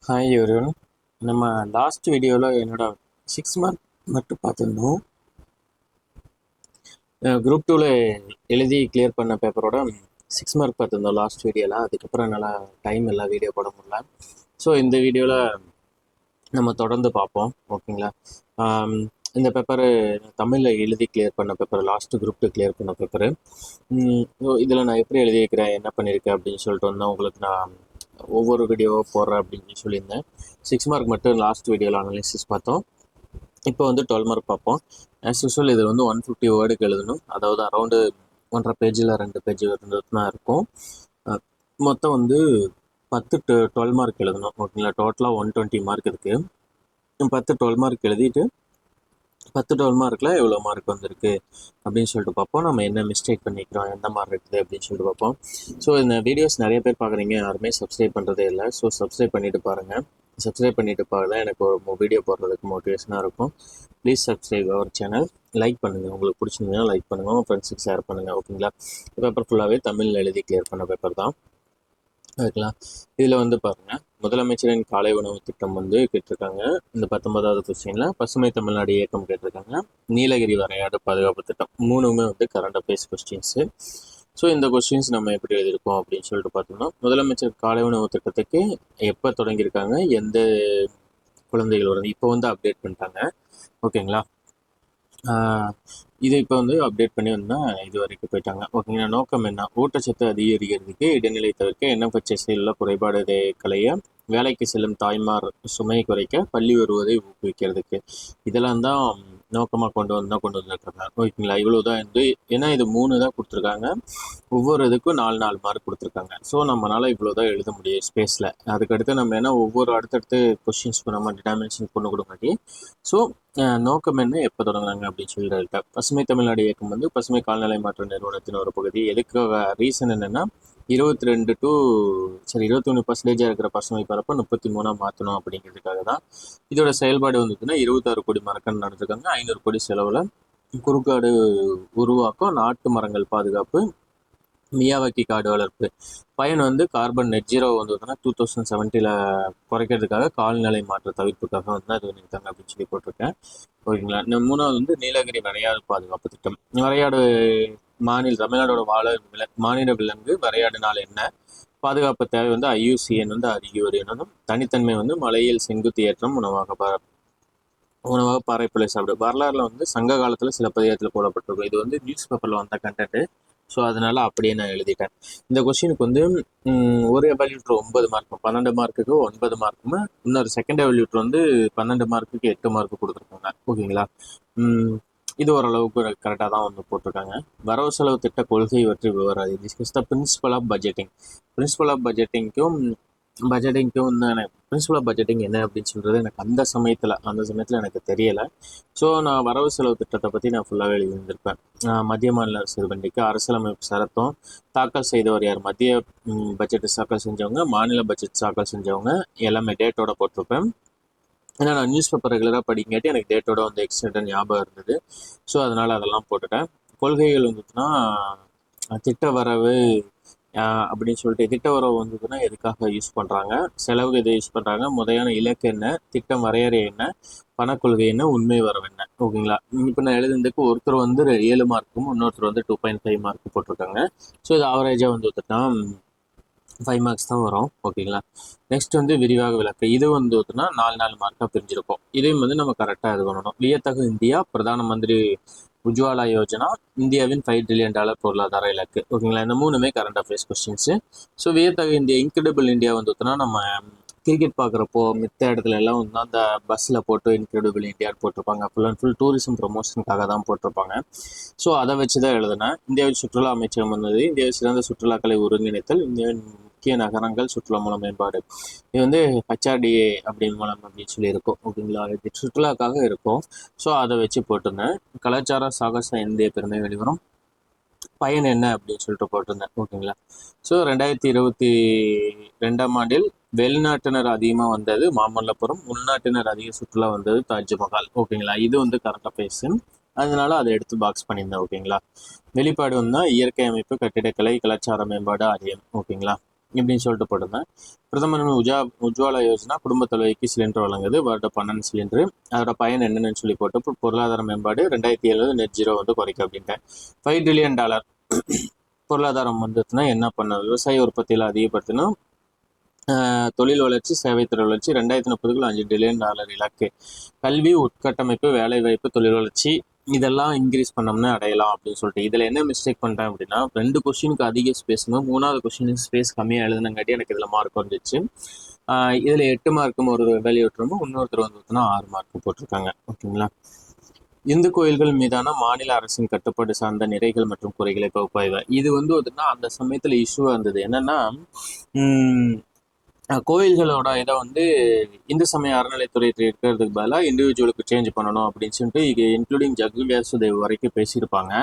Hi everyone. நம்ம last வீடியோவில் என்னோட 6 மார்க் மட்டும் பார்த்துருந்தோம். குரூப் 2வில் எழுதி கிளியர் பண்ண பேப்பரோட 6 மார்க் பார்த்துருந்தோம் லாஸ்ட் வீடியோவில். அதுக்கப்புறம் என்னால் டைம் இல்லை வீடியோ போட முடியல. ஸோ இந்த வீடியோவில் நம்ம தொடர்ந்து பார்ப்போம், ஓகேங்களா? இந்த பேப்பரு தமிழில் எழுதி கிளியர் பண்ண பேப்பர், லாஸ்ட்டு குரூப் 2 கிளியர் பண்ண பேப்பரு. இதில் நான் எப்படி எழுதியிருக்கிறேன், என்ன பண்ணியிருக்கேன் அப்படின்னு சொல்லிட்டு வந்தால் உங்களுக்கு நான் ஒவ்வொரு வீடியோவாக போடுறேன் அப்படின்னு சொல்லியிருந்தேன். 6 மார்க் மட்டும் லாஸ்ட் வீடியோவில் அனாலிசிஸ் பார்த்தோம். இப்போ வந்து 12 மார்க் பார்ப்போம். ஆஸ் யூஸ்வல் இது வந்து 150 வேர்டுக்கு எழுதணும். அதாவது அரௌண்டு 1.5 பேஜில் 2 பேஜ் தான் இருக்கும். மொத்தம் வந்து 12 மார்க் எழுதணும், ஓகேங்களா? டோட்டலாக 120 மார்க் இருக்குது. 12 மார்க் எழுதிட்டு 12 மார்க்கில் எவ்வளோ மார்க் வந்திருக்கு அப்படின்னு சொல்லிட்டு பார்ப்போம். நம்ம என்ன மிஸ்டேக் பண்ணிக்கிறோம், எந்த மார்க் இருக்குது அப்படின்னு சொல்லிட்டு பார்ப்போம். ஸோ இந்த வீடியோஸ் நிறைய பேர் பார்க்குறீங்க, யாருமே சப்ஸ்கிரைப் பண்ணுறதே இல்லை. ஸோ சப்ஸ்கிரைப் பண்ணிவிட்டு பாருங்கள். சப்ஸ்கிரைப் பண்ணிவிட்டு பாருங்க, எனக்கு ஒரு வீடியோ போடுறதுக்கு மோட்டிவேஷனாக இருக்கும். Please subscribe our channel. Like பண்ணுங்கள், உங்களுக்கு பிடிச்சிருந்தீங்கன்னா லைக் பண்ணுங்கள், உங்கள் ஃப்ரெண்ட்ஸுக்கு ஷேர் பண்ணுங்கள், ஓகேங்களா? பேப்பர் ஃபுல்லாகவே தமிழில் எழுதி கிளியர் பண்ண பேப்பர் தான், ஓகேங்களா? இதில் வந்து பாருங்கள், முதலமைச்சரின் காலை உணவு திட்டம் வந்து கேட்டிருக்காங்க. இந்த 19வது கொஸ்டினில் பசுமை தமிழ்நாடு இயக்கம் கேட்டிருக்காங்க. நீலகிரி வரையாடு பாதுகாப்பு திட்டம், மூணுமே வந்து கரண்ட் அஃபேர்ஸ் கொஸ்டின்ஸு. ஸோ இந்த கொஸ்டின்ஸ் நம்ம எப்படி எழுதியிருக்கோம் அப்படின்னு சொல்லிட்டு பார்த்தோம்னா, முதலமைச்சர் காலை உணவு திட்டத்துக்கு எப்போ தொடங்கியிருக்காங்க, எந்த குழந்தைகள் வருது, இப்போ வந்து அப்டேட் பண்ணிட்டாங்க, ஓகேங்களா? இது இப்போ வந்து அப்டேட் பண்ணி வந்தால் இது வரைக்கும் போயிட்டாங்க, ஓகேங்களா? நோக்கம் என்ன? ஊட்டச்சத்து அதிகரிக்கிறதுக்கு, இடைநிலை தவிர்க்க, எண்ணப்பச்சையில் உள்ள குறைபாடு களைய, வேலைக்கு செல்லும் தாய்மார் சுமையை குறைக்க, பள்ளி வருவதை ஊக்குவிக்கிறதுக்கு, இதெல்லாம் தான் நோக்கமாக கொண்டு வந்துருக்காங்க, ஓகேங்களா? இவ்வளோ தான் வந்து, ஏன்னா இது 3 தான் கொடுத்துருக்காங்க. ஒவ்வொரு இதுக்கும் 4 மார்க் கொடுத்துருக்காங்க. ஸோ நம்மளால் இவ்வளோ தான் எழுத முடியும் ஸ்பேஸில். அதுக்கடுத்து நம்ம என்ன ஒவ்வொரு அடுத்தடுத்து கொஸ்டின்ஸ்க்கு நம்ம டிட்டர்மினேஷன் கொண்டு கொடுக்காட்டி. ஸோ நோக்கம் என்ன, எப்போ தொடங்குறாங்க அப்படின்னு சொல்லிட்டு, பசுமை தமிழ்நாடு இயக்கம் வந்து பசுமை கால்நடை மாற்ற நிறுவனத்தின் ஒரு பகுதி. எதுக்காக ரீசன் என்னென்னா, 21% இருக்கிற பசுமை பரப்பை 33 மாற்றணும் அப்படிங்கிறதுக்காக தான். இதோட செயல்பாடு வந்துச்சுன்னா 26 கோடி மரக்கன்று நடந்திருக்காங்க. 500 கோடி செலவில் குறுக்காடு உருவாக்கம், நாட்டு மரங்கள் பாதுகாப்பு, மியாவாக்கி காடு வளர்ப்பு. பயன் வந்து கார்பன் நெட் ஜீரோ வந்து 2070 குறைக்கிறதுக்காக, கால்நிலை மாற்ற தவிர்ப்புக்காக வந்து அது பண்ணியிருக்காங்க அப்படின்னு சொல்லி போட்டிருக்கேன், ஓகேங்களா? இந்த 3வது வந்து நீலகிரி வரையாடு பாதுகாப்பு திட்டம். வரையாடு தமிழ்நாடோட மாநில விலங்கு வரையாடுனால் என்ன, பாதுகாப்பு தேவை வந்து IUCN வந்து அறிகுறி என்னதும், தனித்தன்மை வந்து மலையில் செங்குத்து ஏற்றம், உணவாக பாறைப்புலை சாப்பிடு. வரலாறுல வந்து சங்க காலத்தில் சிலப்பதிகாரத்தில் போடப்பட்டிருக்கும். இது வந்து நியூஸ் பேப்பரில் வந்த கண்டென்ட்டு. ஸோ அதனால் அப்படியே நான் எழுதிட்டேன். இந்த கொஸ்டினுக்கு வந்து ஒரு எவல்யூட்டர் 9 மார்க்கும், 12 மார்க்குக்கு 9 மார்க்குமே, இன்னொரு செகண்ட் எவல்யூட்டர் வந்து 12 மார்க்குக்கு 8 மார்க்கு கொடுத்துருக்காங்க, ஓகேங்களா? இது ஓரளவுக்கு கரெக்டாக தான் வந்து போட்டிருக்காங்க. வரவு செலவு திட்ட கொள்கை பற்றி விவரம். Discuss the principle of budgeting. Principle of பட்ஜெட்டிங்க்கும் வந்து எனக்கு பிரின்சிபல் ஆஃப் பட்ஜெட்டிங் என்ன அப்படின்னு சொல்கிறது எனக்கு அந்த சமயத்தில் எனக்கு தெரியலை. ஸோ நான் வரவு செலவு திட்டத்தை பற்றி நான் ஃபுல்லாகவே எழுதியிருந்திருப்பேன். மத்திய மாநில சிறுபண்டிக்கு அரசியலமைப்பு சரத்தும், தாக்கல் செய்தவர் யார், மத்திய பட்ஜெட் தாக்கல் செஞ்சவங்க, மாநில பட்ஜெட் தாக்கல் செஞ்சவங்க, எல்லாமே டேட்டோட போட்டிருப்பேன். ஏன்னா நான் நியூஸ் பேப்பர் ரெகுலராக படிக்காட்டி எனக்கு டேட்டோட வந்து எக்ஸ்டெண்டாக ஞாபகம் இருந்தது. ஸோ அதனால் அதெல்லாம் போட்டுட்டேன். கொள்கைகள் வந்துச்சுன்னா, திட்ட வரவு அப்படின்னு சொல்லிட்டு, திட்ட வரவு வந்ததுன்னா எதுக்காக யூஸ் பண்ணுறாங்க, செலவுக்கு எது யூஸ் பண்ணுறாங்க, முறையான இலக்கு என்ன, திட்டம் வரையறை என்ன, பணக்கொள்கை என்ன, உண்மை வரவு என்ன, ஓகேங்களா? இப்போ நான் எழுதுனதுக்கு ஒருத்தர் வந்து 7 மார்க்கும், இன்னொருத்தர் வந்து 2.5 மார்க் போட்டிருக்காங்க. ஸோ இது ஆவரேஜாக வந்து வந்துட்டுனா 5 மார்க்ஸ் தான் வரும், ஓகேங்களா? நெக்ஸ்ட் வந்து விரிவாக விளக்கு. இது வந்து 4 மார்க்காக பிரிஞ்சிருக்கும். இதையும் வந்து நம்ம கரெக்டாக இது பண்ணணும். வியத்தகு இந்தியா, பிரதான மந்திரி உஜ்வாலா யோஜனா, இந்தியாவின் $5 trillion பொருளாதார இலக்கு, ஓகேங்களா? இந்த 3மே கரண்ட் அஃபேர்ஸ் கொஸ்டின்ஸு. ஸோ வியத்தகு இந்தியா, இன்கிரெடிபிள் இந்தியா வந்துட்டுனா நம்ம கிரிக்கெட் பார்க்குறப்போ மித்த இடத்துல எல்லாம் வந்து அந்த பஸ்ஸில் போட்டு இன்கிரெடிபிள் இந்தியான்னு போட்டிருப்பாங்க. ஃபுல் அண்ட் ஃபுல் டூரிசம் ப்ரொமோஷனுக்காக தான் போட்டிருப்பாங்க. ஸோ அதை வச்சு தான் எழுதினேன். இந்தியாவில் சுற்றுலா அமைச்சகம் வந்தது. இந்தியாவில் சிறந்த சுற்றுலாக்களை ஒருங்கிணைத்தல், இந்தியாவின் முக்கிய நகரங்கள் சுற்றுலா மூலம் மேம்பாடு. இது வந்து HRDA அப்படின்னு சொல்லியிருக்கோம், ஓகேங்களா? இது சுற்றுலாக்காக இருக்கும். ஸோ அதை வச்சு போட்டிருந்தேன். கலாச்சார சாகச இந்திய பெருமை வெளிவரும், பயன் என்ன அப்படின்னு சொல்லிட்டு போட்டிருந்தேன், ஓகேங்களா? ஸோ 2022ஆம் ஆண்டில் வெளிநாட்டினர் அதிகமாக வந்தது மாமல்லபுரம், உள்நாட்டினர் அதிக சுற்றுலா வந்தது தாஜ்மஹால், ஓகேங்களா? இது வந்து கரெக்ட் அஃபேர்ஸ், அதனால அதை எடுத்து பாக்ஸ் பண்ணியிருந்தேன், ஓகேங்களா? வெளிப்பாடு வந்தால் இயற்கை அமைப்பு, கட்டிடக்கலை, கலாச்சார மேம்பாடு, ஆரியம், ஓகேங்களா? இப்படின்னு சொல்லிட்டு போட்டிருந்தேன். பிரதமரின் உஜ்வாலா யோஜனா குடும்ப தலைவிக்கு சிலிண்டர் வழங்குது, வருடம் 12 சிலிண்டர். அதோட பயன் என்னன்னு சொல்லி போட்டு பொருளாதார மேம்பாடு 2070 நெட் ஜீரோ வந்து குறைக்கும் அப்படின்ட்டேன். $5 trillion பொருளாதாரம் வந்துச்சுன்னா என்ன பண்ணும்? விவசாய உற்பத்தியில் அதிகப்படுத்தணும், தொழில் வளர்ச்சி, சேவைத்துறை வளர்ச்சி, 2030க்குள்ள $5 trillion இலக்கு. கல்வி, உட்கட்டமைப்பு, வேலைவாய்ப்பு, தொழில் வளர்ச்சி இதெல்லாம் இன்க்ரீஸ் பண்ணோம்னா அடையலாம் அப்படின்னு சொல்லிட்டு. இதில் என்ன மிஸ்டேக் பண்ணிட்டேன் அப்படின்னா, 2 கொஸ்டினுக்கு அதிக ஸ்பேஸுங்க, 3வது கொஸ்டினுக்கு ஸ்பேஸ் கம்மியாக எழுதுனங்காட்டி எனக்கு இதில் மார்க் வந்துச்சு. இதில் 8 மார்க்கும் ஒரு வேல்யூ விட்டுருமோ, இன்னொருத்தர் வந்து 6 மார்க் போட்டிருக்காங்க. ஓகேங்களா. இந்து கோயில்கள் மீதான மாநில அரசின் கட்டுப்பாடு சார்ந்த நிறைகள் மற்றும் குறைகளை பகுப்பாய்வு. இது வந்து அந்த சமயத்தில் இஷ்யூவாக இருந்தது. என்னன்னா கோயில்களோட இதை வந்து இந்து சமய அறநிலைத்துறை இருக்கிறதுக்கு பதிலாக இண்டிவிஜுவலுக்கு சேஞ்ச் பண்ணணும் அப்படின்னு சொல்லிட்டு இங்கே இன்க்ளூடிங் ஜக்கு வியாசுதேவ் வரைக்கும் பேசியிருப்பாங்க.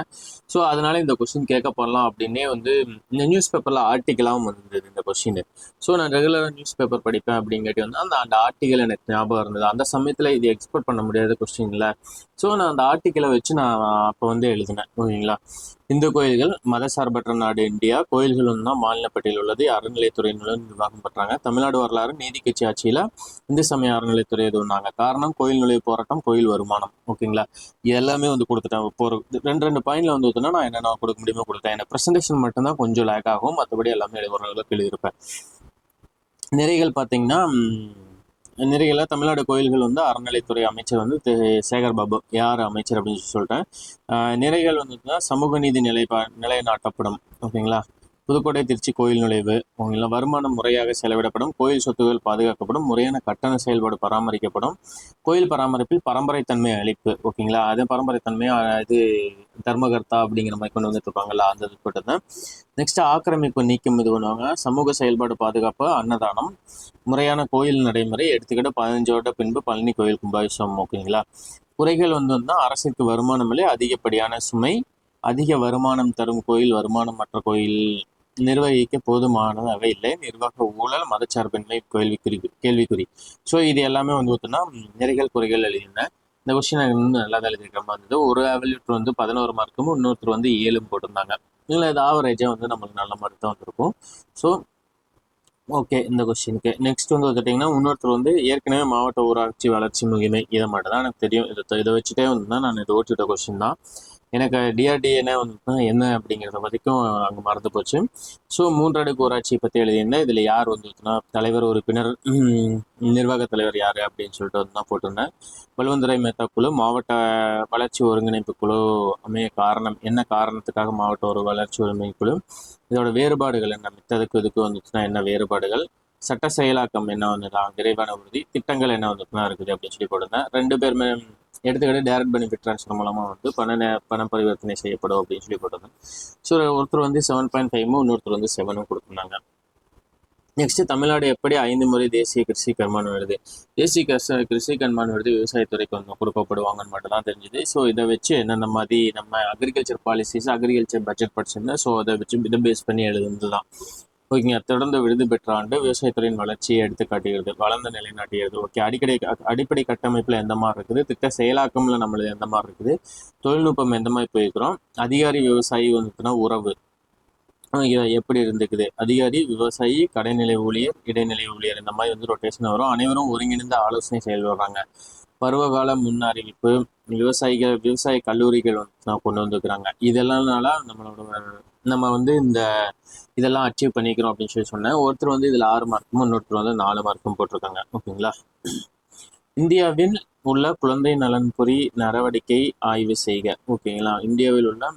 ஸோ அதனால இந்த கொஸ்டின் கேட்கப்படலாம் அப்படின்னே வந்து இந்த நியூஸ் பேப்பரில் ஆர்டிக்கலாகவும் வந்தது இந்த கொஸ்டின். ஸோ நான் ரெகுலராக நியூஸ் பேப்பர் படிப்பேன் அப்படிங்காட்டி வந்து அந்த ஆர்டிக்கல் எனக்கு ஞாபகம் இருந்தது. அந்த சமயத்தில் இது எக்ஸ்பெக்ட் பண்ண முடியாத கொஸ்டின்ல. ஸோ நான் அந்த ஆர்டிக்கலை வச்சு நான் அப்போ வந்து எழுதினேன். ஓகேங்களா. இந்து கோயில்கள் மதசார்பற்ற நாடு இந்தியா, கோயில்கள் தான் மாநில பட்டியல் உள்ளது, அறநிலைத்துறை மூலம் நிர்வாகம் பண்றாங்க. தமிழ்நாடு வரலாறு, நீதி கட்சி ஆட்சியில இந்து சமய அறநிலைத்துறை எதுவும்னாங்க. காரணம் கோயில் நுழைவு போராட்டம், கோயில் வருமானம். ஓகேங்களா. இது எல்லாமே வந்து கொடுத்துட்டேன். இப்போ ஒரு 2 பாயிண்ட்ல வந்து நான் என்னென்ன கொடுக்க முடியுமோ கொடுத்தேன். எனக்கு ப்ரெசன்டேஷன் மட்டும்தான் கொஞ்சம் லேக் ஆகும், மற்றபடி எல்லாமே ஓரளவுக்கு எழுதியிருப்பேன். நிறைகள் பார்த்தீங்கன்னா, நிறைகள தமிழ்நாடு கோயில்கள் வந்து அறநிலைத்துறை அமைச்சர் வந்து சேகர் பாபு யார் அமைச்சர் அப்படின்னு சொல்லிட்டேன். நிறைகள் வந்து சமூக நீதி நிலைநாட்டப்படும். ஓகேங்களா. புதுக்கோட்டை திருச்சி கோயில் நுழைவு. ஓகேங்களா. வருமானம் முறையாக செலவிடப்படும், கோயில் சொத்துகள் பாதுகாக்கப்படும், முறையான கட்டண செயல்பாடு பராமரிக்கப்படும், கோயில் பராமரிப்பில் பரம்பரைத்தன்மை அளிப்பு. ஓகேங்களா. அது பரம்பரைத்தன்மையா இது தர்மகர்த்தா அப்படிங்கிற மாதிரி கொண்டு வந்துட்டு இருப்பாங்கல்ல, அந்த இது போட்டது. நெக்ஸ்ட் ஆக்கிரமிப்பு நீக்கம் இது பண்ணுவாங்க. சமூக செயல்பாடு பாதுகாப்பு, அன்னதானம், முறையான கோயில் நடைமுறை. எடுத்துக்கிட்டு 15 வருட பின்பு பழனி கோயில் கும்பாபிஷேகம். ஓகேங்களா. குறைகள் வந்து அரசிற்கு வருமானம் இல்லை, அதிகப்படியான சுமை, அதிக வருமானம் தரும் கோயில் வருமானம் மற்ற கோயில் நிர்வகிக்க போதுமானதாக இல்லை, நிர்வாக ஊழல், மதச்சார்பின்மை கேள்விக்குறி. ஸோ இது எல்லாமே வந்து நிறைகள் குறைகள் எழுதியிருந்தேன். இந்த கொஸ்டின் இன்னும் நல்லா தான் எழுதியிருக்கிற மாதிரி இருந்தது. ஒரு ஆவல்யூட்டர் வந்து 11 மார்க்கும், இன்னொருத்தர் வந்து 7 போட்டிருந்தாங்க. இல்லை இது ஆவரேஜாக வந்து நம்மளுக்கு நல்ல மார்க் தான் வந்திருக்கும். ஸோ ஓகே இந்த கொஸ்டினுக்கு. நெக்ஸ்ட் வந்து பார்த்திங்கன்னா, இன்னொருத்தர் வந்து ஏற்கனவே மாவட்ட ஊராட்சி வளர்ச்சி முகமை இதை மட்டும் தான் எனக்கு தெரியும். இதை வச்சுட்டே வந்து நான் இது ஓட்டிவிட்ட கொஸ்டின் தான். எனக்கு டிஆர்டிஏனா வந்து என்ன அப்படிங்கிறத வரைக்கும் அங்கே மறந்து போச்சு. ஸோ 3 அடுக்கு ஊராட்சியை பற்றி எழுதியிருந்தேன். இதில் யார் வந்து தலைவர், உறுப்பினர், நிர்வாக தலைவர் யார் அப்படின்னு சொல்லிட்டு வந்து தான் போட்டிருந்தேன். பல்வந்துரை மேத்தா குழு மாவட்ட வளர்ச்சி ஒருங்கிணைப்பு குழு அமைய காரணம் என்ன, காரணத்துக்காக மாவட்ட ஒரு வளர்ச்சி ஒருங்கிணைப்பு குழு, இதோட வேறுபாடுகள் என்ன, மித்ததுக்கு இதுக்கு வந்துச்சுன்னா என்ன வேறுபாடுகள், சட்ட செயலாக்கம் என்ன வந்துதான், விரைவான உறுதி, திட்டங்கள் என்ன வந்துட்டுனா இருக்குது அப்படின்னு சொல்லி போட்டிருந்தேன். 2 பேருமே எடுத்துக்கிட்டு டைரக்ட் பெனிஃபிட் ட்ரான்ஸ்ஃபர் மூலமாக வந்து பண பரிவர்த்தனை செய்யப்படும் அப்படின்னு சொல்லி போட்டிருந்தேன். ஸோ ஒருத்தர் வந்து 7.5 இன்னொருத்தர் வந்து 7 கொடுத்துருந்தாங்க. நெக்ஸ்ட் தமிழ்நாடு எப்படி 5 முறை தேசிய கிருஷி கர்மான் விருது. தேசிய கிருஷி கர்மான் விருது விவசாயத்துறைக்கு வந்து கொடுக்கப்படுவாங்கன்னு மட்டும் தான் தெரிஞ்சுது. ஸோ இதை வச்சு என்னென்ன மாதிரி நம்ம அக்ரிகல்ச்சர் பாலிசிஸ், அக்ரிகல்ச்சர் பட்ஜெட் படிச்சிருந்தேன். ஸோ அதை வச்சு இதை பேஸ் பண்ணி எழுதுனது தான். ஓகேங்க. தொடர்ந்து விருது பெற்ற ஆண்டு விவசாயத்துறையின் வளர்ச்சியை எடுத்து காட்டுகிறது, வளர்ந்த நிலைநாட்டுகிறது. ஓகே. அடிப்படை கட்டமைப்பில் எந்த மாதிரி இருக்குது, திட்ட செயலாக்கம்ல நம்மளது எந்த மாதிரி இருக்குது, தொழில்நுட்பம் எந்த மாதிரி போயிருக்கிறோம், அதிகாரி விவசாயி வந்துட்டுனா உறவு எப்படி இருந்துக்குது, அதிகாரி விவசாயி கடைநிலை ஊழியர் இடைநிலை ஊழியர் இந்த மாதிரி வந்து ரொட்டேஷன் வரும். அனைவரும் ஒருங்கிணைந்த ஆலோசனை செயல்படுறாங்க. பருவகால முன் அறிவிப்பு, விவசாய கல்லூரிகள் வந்து கொண்டு வந்துருக்குறாங்க. இதெல்லாம்னால நம்ம வந்து இதெல்லாம் அச்சீவ் பண்ணிக்கிறோம் அப்படின்னு சொல்லி சொன்னேன். ஒருத்தர் வந்து இதில் 6 மார்க்கும், இன்னொருத்தர் வந்து 4 மார்க்கும் போட்டிருக்காங்க. ஓகேங்களா. இந்தியாவில் உள்ள குழந்தை நலன்புரி நடவடிக்கை ஆய்வு செய்க. ஓகேங்களா. இந்தியாவில் உள்ள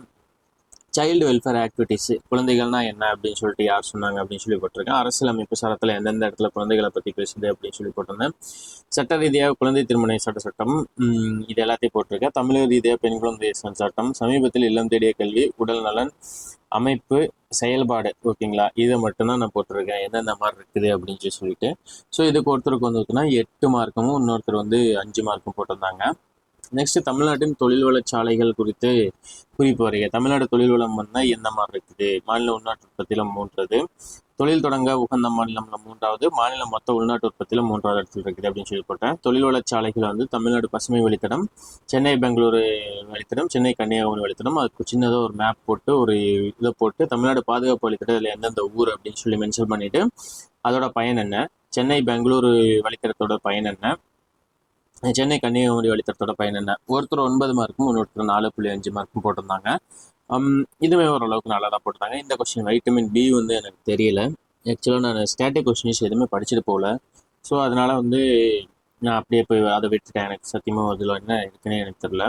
சைல்டு வெல்ஃபேர் ஆக்டிவிட்டிஸ், குழந்தைகள்னா என்ன அப்படின்னு சொல்லிட்டு யார் சொன்னாங்க அப்படின்னு சொல்லி போட்டிருக்கேன். அரசியலமைப்பு சட்டத்தில் எந்தெந்த இடத்துல குழந்தைகளை பற்றி பேசுது அப்படின்னு சொல்லி போட்டிருந்தேன். சட்ட ரீதியாக குழந்தை திருமண சட்டம் இது எல்லாத்தையும் போட்டிருக்கேன். தமிழக ரீதியாக பெண் குழந்தை சட்டம், சமீபத்தில் இல்லம் தேடிய கல்வி, உடல் நலன் அமைப்பு செயல்பாடு. ஓகேங்களா. இதை மட்டும்தான் நான் போட்டிருக்கேன் எந்தெந்த மாதிரி இருக்குது அப்படின்னு சொல்லிட்டு. ஸோ இதுக்கு ஒருத்தருக்கு வந்து 8 மார்க்கும், இன்னொருத்தர் வந்து 5 மார்க்கும் போட்டிருந்தாங்க. நெக்ஸ்ட் தமிழ்நாட்டின் தொழில் வளச்சாலைகள் குறித்து குறிப்பு வரைக. தமிழ்நாடு தொழில் வளம் வந்தால் எந்த மாதிரி இருக்குது, மாநில உள்நாட்டு உற்பத்தியில் 3, தொழில் தொடங்க உகந்த மாநிலம்ல 3வது, மாநிலம் மொத்த உள்நாட்டு உற்பத்தியில் 3வது இடத்துல இருக்குது அப்படின்னு சொல்லி போட்டேன். தொழில் வளர்ச்சாலைகள் வந்து தமிழ்நாடு பசுமை வழித்தடம், சென்னை பெங்களூரு வழித்தடம், சென்னை கன்னியாகுமரி வழித்தடம். அதுக்கு சின்னதாக ஒரு மேப் போட்டு ஒரு இதை போட்டு தமிழ்நாடு பாதுகாப்பு வழித்தடம் இதில் எந்தெந்த ஊர் அப்படின்னு சொல்லி மென்ஷன் பண்ணிட்டு அதோட பயன் என்ன, சென்னை பெங்களூரு வழித்தடத்தோட பயன் என்ன, சென்னை கன்னியாகுமரி வழித்தடத்தோட பயன் என்ன, ஒருத்தர் 9 மார்க்கும் இன்னொருத்தர் 4.5 மார்க்கும் போட்டிருந்தாங்க. இதுவே ஓரளவுக்கு நல்லா தான் போட்டிருந்தாங்க. இந்த கொஸ்டின் வைட்டமின் பி வந்து எனக்கு தெரியல. ஆக்சுவலாக நான் ஸ்டாட்டிக் கொஸ்டின்ஸ் எதுவுமே படிச்சுட்டு போகல. ஸோ அதனால் வந்து நான் அப்படியே போய் அதை விட்டுட்டேன். எனக்கு சத்தியமாக அதில் என்ன இருக்குன்னு எனக்கு தெரியல.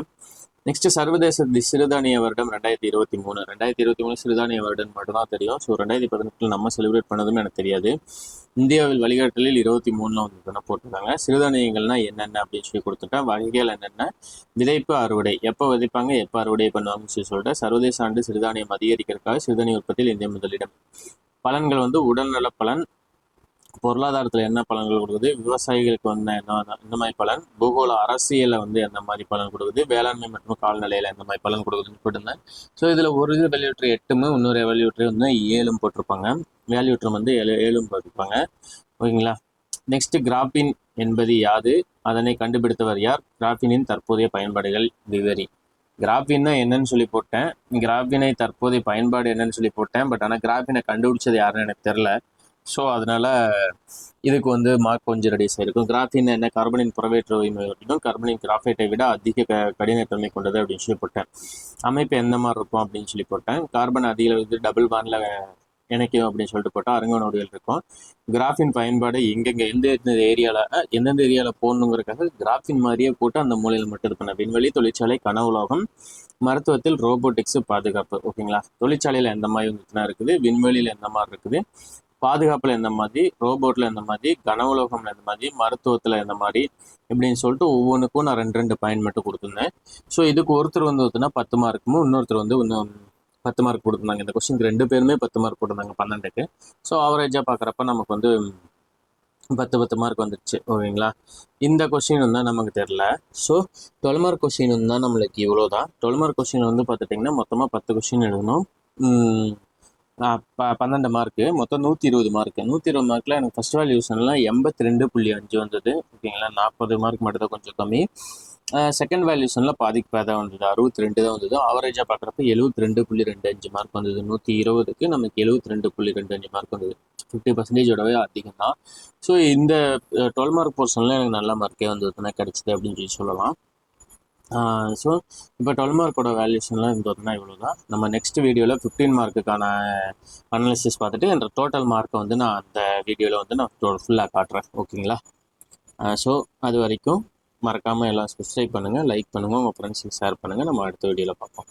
நெக்ஸ்ட் சர்வதேச சிறுதானிய வருடம் 2023. 2023 சிறுதானிய வருடம் மட்டும்தான் தெரியும். ஸோ 2018 நம்ம செலிப்ரேட் பண்ணதும் எனக்கு தெரியாது. இந்தியாவில் வழிகாட்டலில் 23 வந்து போட்டிருக்காங்க. சிறுதானியங்கள்னா என்னென்ன அப்படின்னு சொல்லி கொடுத்துட்டேன். வகைகள் என்னென்ன, விதைப்பு அறுவடை எப்போ விதைப்பாங்க எப்போ அறுவடை பண்ணுவாங்கன்னு சொல்லி சொல்லிட்டு, சர்வதேச ஆண்டு சிறுதானியம் அதிகரிக்கிறதுக்காக சிறுதானிய உற்பத்தியில் இந்திய முதலிடம். பலன்கள் வந்து உடல்நல பலன், பொருளாதாரத்தில் என்ன பலன்கள் கொடுக்குது, விவசாயிகளுக்கு வந்து என்ன மாதிரி பலன், பூகோள அரசியலில் வந்து எந்த மாதிரி பலன் கொடுக்குது, வேளாண்மை மற்றும் கால்நிலையில் எந்த மாதிரி பலன் கொடுக்குதுன்னு போட்டிருந்தேன். ஸோ இதில் ஒரு இது வேல்யூட்ரி 8 இன்னொரு வேல்யூட்ரி வந்து 7 போட்டிருப்பாங்க. வேல்யூட்ரம் வந்து 7 போட்டிருப்பாங்க. ஓகேங்களா. நெக்ஸ்ட் கிராஃபின் என்பது யாது, அதனை கண்டுபிடித்தவர் யார், கிராஃபினின் தற்போதைய பயன்பாடுகள் விவரி. கிராஃபின்னா என்னன்னு சொல்லி போட்டேன், கிராஃபினை தற்போதைய பயன்பாடு என்னன்னு சொல்லி போட்டேன். பட் ஆனால் கிராஃபினை கண்டுபிடிச்சது யாருன்னு எனக்கு தெரில. ஸோ அதனால் இதுக்கு வந்து மார்க் கொஞ்சம் ரெடியூஸ் ஆகிருக்கும். கிராஃபின் என்ன, கார்பனின் புறவேற்று வலிமை அப்படின்னும் கார்பனின் கிராஃபைட்டை விட அதிக கடினத்தன்மை கொண்டது அப்படின்னு சொல்லி போட்டேன். அமைப்பு எந்த மாதிரி இருக்கும் அப்படின்னு சொல்லி போட்டேன். கார்பன் அதிக வந்து டபுள் பாண்டில் இணைக்கும் அப்படின்னு சொல்லிட்டு போட்டால் அருங்கனோடிகள் இருக்கும். கிராஃபின் பயன்பாடு எங்கெங்கே எந்தெந்த ஏரியாவில் போடணுங்கிறதுக்காக கிராஃபின் மாதிரியே போட்டு அந்த மூலையில் மட்டும் இது பண்ண. விண்வெளி, தொழிற்சாலை, கன உலோகம், மருத்துவத்தில் ரோபோட்டிக்ஸ், பாதுகாப்பு. ஓகேங்களா. தொழிற்சாலையில் எந்த மாதிரி வந்துட்டுனா இருக்குது, விண்வெளியில் எந்த மாதிரி இருக்குது, பாதுகாப்பில் எந்த மாதிரி, ரோபோட்டில் எந்த மாதிரி, கன உலோகம்ல எந்த மாதிரி, மருத்துவத்தில் எந்த மாதிரி இப்படின்னு சொல்லிட்டு ஒவ்வொன்றுக்கும் நான் 2 பாயிண்ட் மட்டும் கொடுத்துருந்தேன். ஸோ இதுக்கு ஒருத்தர் வந்து 10 மார்க்கும் இன்னொருத்தர் வந்து இன்னும் 10 மார்க் கொடுத்துருந்தாங்க. இந்த கொஸ்டின் 2 பேருமே 10 மார்க் போட்டிருந்தாங்க 12க்கு. ஸோ ஆவரேஜாக பார்க்குறப்ப நமக்கு வந்து 10 மார்க் வந்துடுச்சு. ஓகேங்களா. இந்த கொஸ்டின் வந்து நமக்கு தெரில. ஸோ 12 மார்க் கொஸ்டின் இருந்தால் நம்மளுக்கு இவ்வளோ தான். 12 மார்க் கொஸ்டின் வந்து பார்த்துட்டிங்கன்னா மொத்தமாக 10 கொஸ்டின் எழுதணும். 12 மார்க்கு, மொத்தம் 120 மார்க்கு. 120 மார்க்கில் எனக்கு ஃபஸ்ட் வேல்யூஷன்லாம் 82.5 வந்தது. ஓகேங்களா. 40 மார்க் மட்டும் தான் கொஞ்சம் கம்மி. செகண்ட் வேல்யூஷனில் பாதிக்கு தான் வந்தது, 62 தான் வந்தது. ஆவரேஜாக பார்க்குறப்ப 72.25 மார்க் வந்தது. 120க்கு நமக்கு 72.25 மார்க் வந்தது. 50%ஓடவே அதிகம் தான். ஸோ இந்த 12 மார்க் போர்ஷனில் எனக்கு நல்ல மார்க்கே வந்ததுன்னா கிடச்சிது அப்படின்னு சொல்லலாம். ஸோ இப்போ 12 மார்க்கோட வேல்யூஷன்லாம் இருந்ததுன்னா இவ்வளோ தான். நம்ம நெக்ஸ்ட் வீடியோவில் 15 மார்க்குக்கான அனாலிசிஸ் பார்த்துட்டு என்ற டோட்டல் மார்க்கை வந்து நான் அந்த வீடியோவில் வந்து நான் ஃபுல்லாக காட்டுறேன். ஓகேங்களா. ஸோ அது வரைக்கும் மறக்காமல் எல்லாம் சப்ஸ்கிரைப் பண்ணுங்கள், லைக் பண்ணுங்கள், உங்கள் ஃப்ரெண்ட்ஸுக்கு ஷேர் பண்ணுங்கள். நம்ம அடுத்த வீடியோவில் பார்ப்போம்.